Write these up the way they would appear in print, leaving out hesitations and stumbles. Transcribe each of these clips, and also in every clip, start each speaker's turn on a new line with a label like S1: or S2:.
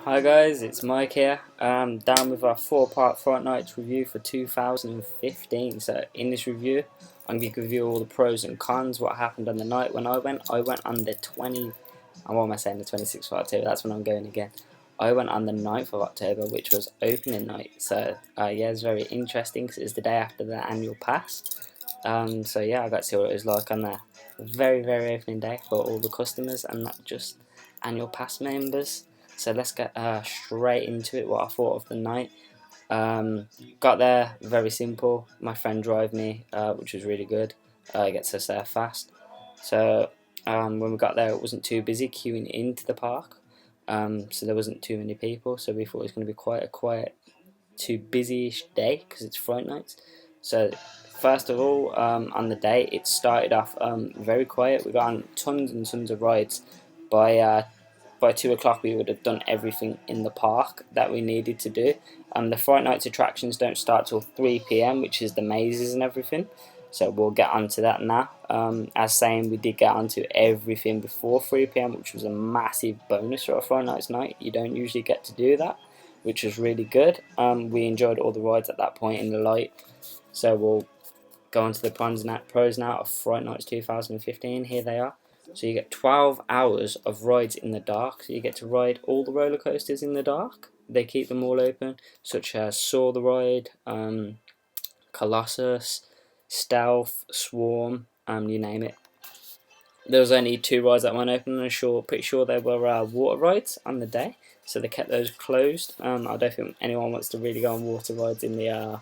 S1: Hi guys, it's Mike here. Down with our 4-part Fright Nights review for 2015. So in this review, I'm going to give you all the pros and cons, what happened on the night when I went. I went on the 20, what am I saying, the 26th of October, that's when I'm going again. I went on the 9th of October, which was opening night. So yeah, it's very interesting because it's the day after the annual pass. So yeah, I got to see what it was like on there. Very opening day for all the customers and not just annual pass members. So let's get straight into it, what I thought of the night. Got there, very simple. My friend drove me, which was really good. Gets us there fast. So when we got there, it wasn't too busy queuing into the park. So there wasn't too many people. So we thought it was going to be quite a quiet, too busy-ish day because it's Fright Nights. So first of all, on the day, it started off very quiet. We got on tons and tons of rides. By 2 o'clock we would have done everything in the park that we needed to do. The Fright Nights attractions don't start till 3 p.m, which is the mazes and everything. So we'll get onto that now. As saying, we did get onto everything before 3 p.m, which was a massive bonus for a Fright Nights night. You don't usually get to do that, which was really good. We enjoyed all the rides at that point in the light. So we'll go on to the pros now of Fright Nights 2015. Here they are. So you get 12 hours of rides in the dark. So you get to ride all the roller coasters in the dark. They keep them all open, such as Saw the Ride, Colossus, Stealth, Swarm, you name it. There was only 2 rides that went open, and I'm pretty sure they were water rides on the day, so they kept those closed. I don't think anyone wants to really go on water rides in the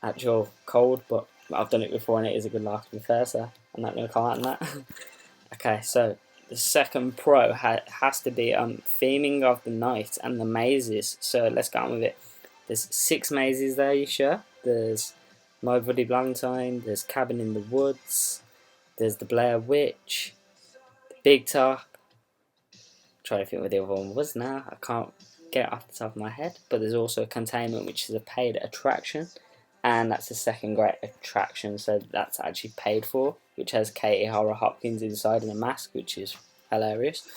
S1: actual cold, but I've done it before and it is a good laugh to be fair, so I'm not going to comment on that. Okay, so the second pro has to be theming of the night and the mazes. So let's get on with it. There's 6 mazes there, you sure? There's My Bloody Valentine, there's Cabin in the Woods, there's the Blair Witch, the Big Top. Trying to think what the other one was now. I can't get it off the top of my head. But there's also Containment, which is a paid attraction. And that's the second great attraction, so that's actually paid for, which has Katie Horror Hopkins inside in a mask, which is hilarious.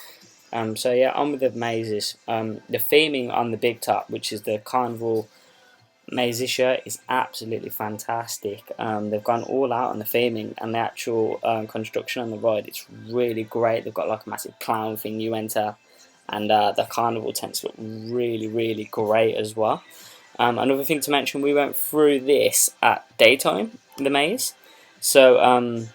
S1: So yeah, on with the mazes. The theming on the Big Top, which is the Carnival Maze shirt, is absolutely fantastic. They've gone all out on the theming and the actual construction on the ride. It's really great. They've got like a massive clown thing you enter, and the carnival tents look really great as well. Another thing to mention, we went through this at daytime, the maze. So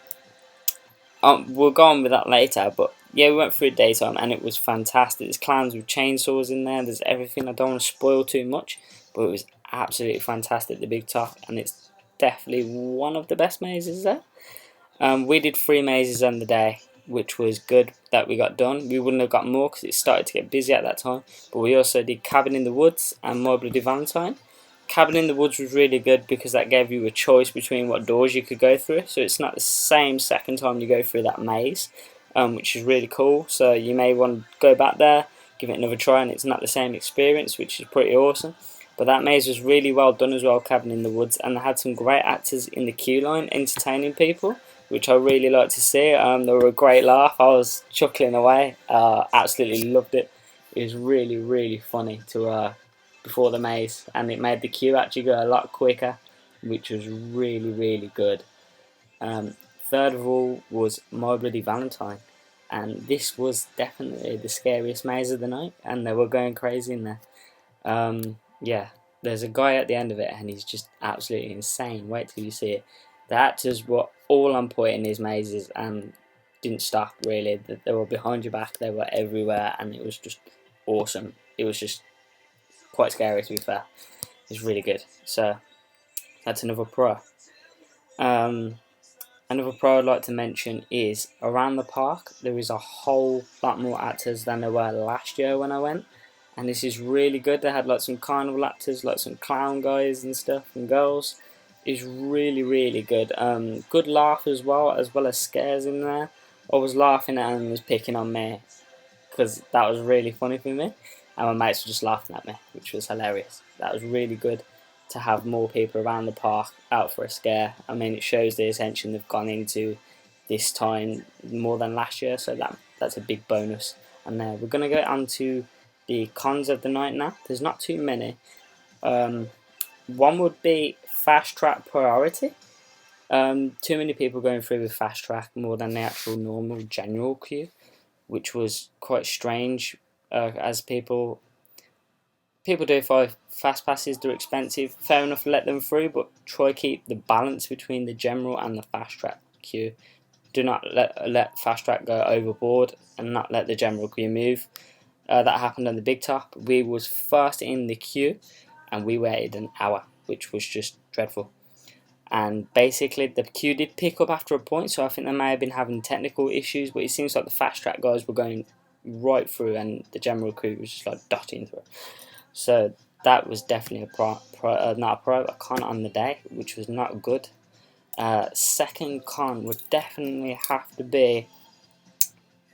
S1: we'll go on with that later, but yeah, we went through daytime and it was fantastic. There's clowns with chainsaws in there, there's everything. I don't want to spoil too much, but it was absolutely fantastic, the Big Top, and it's definitely one of the best mazes there. We did 3 mazes on the day, which was good that we got done. We wouldn't have got more because it started to get busy at that time, but we also did Cabin in the Woods and My Bloody Valentine. Cabin in the Woods was really good because that gave you a choice between what doors you could go through, so it's not the same second time you go through that maze, which is really cool. So you may want to go back there, give it another try, and it's not the same experience, which is pretty awesome. But that maze was really well done as well, Cabin in the Woods, and they had some great actors in the queue line entertaining people, which I really like to see. They were a great laugh. I was chuckling away. Absolutely loved it. It was really funny to before the maze, and it made the queue actually go a lot quicker, which was really good. Third of all was My Bloody Valentine, and this was definitely the scariest maze of the night, and they were going crazy in there. Yeah, there's a guy at the end of it, and he's just absolutely insane. Wait till you see it. The actors were all on point in these mazes and didn't stop really. They were behind your back, they were everywhere, and it was just awesome. It was just quite scary, to be fair. It's really good. So that's another pro. Another pro I'd like to mention is around the park there is a whole lot more actors than there were last year when I went, and this is really good. They had like some carnival actors, like some clown guys and stuff and girls. It's really good. Good laugh as well as scares in there. I was laughing at them was picking on me because that was really funny for me, and my mates were just laughing at me, which was hilarious. That was really good to have more people around the park out for a scare. I mean, it shows the attention they've gone into this time more than last year, so that's a big bonus. And we're going to go on to the cons of the night now. There's not too many. One would be fast track priority. Too many people going through with fast track more than the actual normal general queue, which was quite strange. As people do find fast passes, they're expensive. Fair enough, let them through, but try keep the balance between the general and the fast track queue. Do not let fast track go overboard and not let the general queue move. That happened on the Big Top. We was first in the queue and we waited an hour, which was just dreadful. And basically the queue did pick up after a point, so I think they may have been having technical issues, but it seems like the fast track guys were going right through and the general queue was just like dotting through. So that was definitely a con on the day, which was not good. Second con would definitely have to be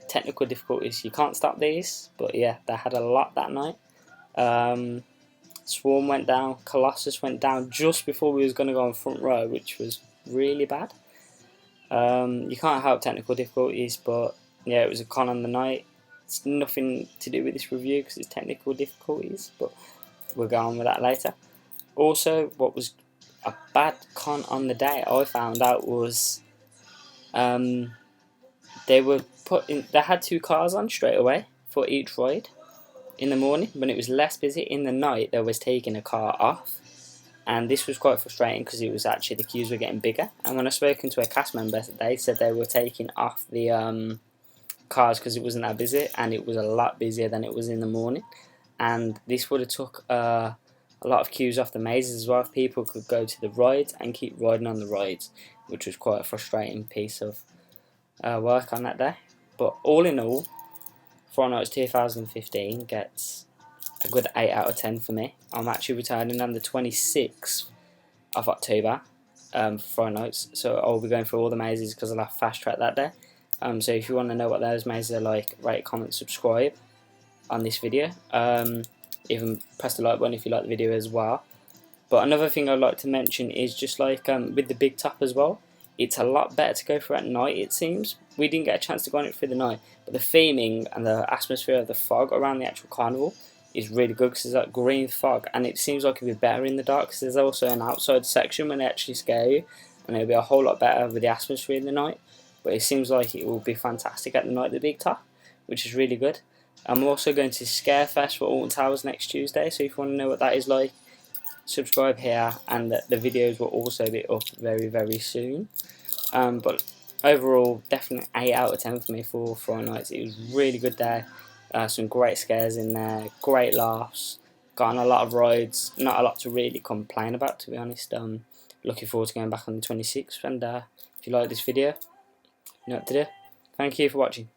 S1: technical difficulties. You can't stop these, but yeah, they had a lot that night. Swarm went down, Colossus went down just before we was going to go on front row, which was really bad. You can't help technical difficulties, but yeah, it was a con on the night. It's nothing to do with this review because it's technical difficulties, but we'll go on with that later. Also, what was a bad con on the day I found out was they had 2 cars on straight away for each ride in the morning. When it was less busy in the night, they was taking a car off, and this was quite frustrating because it was actually the queues were getting bigger. And when I spoken to a cast member, they said they were taking off the cars because it wasn't that busy, and it was a lot busier than it was in the morning. And this would have took a lot of queues off the mazes as well. If people could go to the rides and keep riding on the rides, which was quite a frustrating piece of work on that day. But all in all, Fright Nights 2015 gets a good 8 out of 10 for me. I'm actually returning on the 26th of October for Fright Nights, so I'll be going through all the mazes because I'll have fast track that day. So if you want to know what those mazes are like, rate, comment, subscribe on this video. Even press the like button if you like the video as well. But another thing I'd like to mention is just like with the Big Top as well, it's a lot better to go for at night, it seems. We didn't get a chance to go on it through the night, but the theming and the atmosphere of the fog around the actual carnival is really good because there's that green fog, and it seems like it'd be better in the dark because there's also an outside section when they actually scare you, and it'll be a whole lot better with the atmosphere in the night. But it seems like it will be fantastic at the night, the Big Top, which is really good. I'm also going to Scarefest for Alton Towers next Tuesday, so if you want to know what that is like, subscribe here, and the videos will also be up very, very soon. But overall, definitely 8 out of 10 for me for Fright Nights. It was a really good day. Some great scares in there, great laughs, got on a lot of rides, not a lot to really complain about, to be honest. Looking forward to going back on the 26th, and if you like this video, you know what to do. Thank you for watching.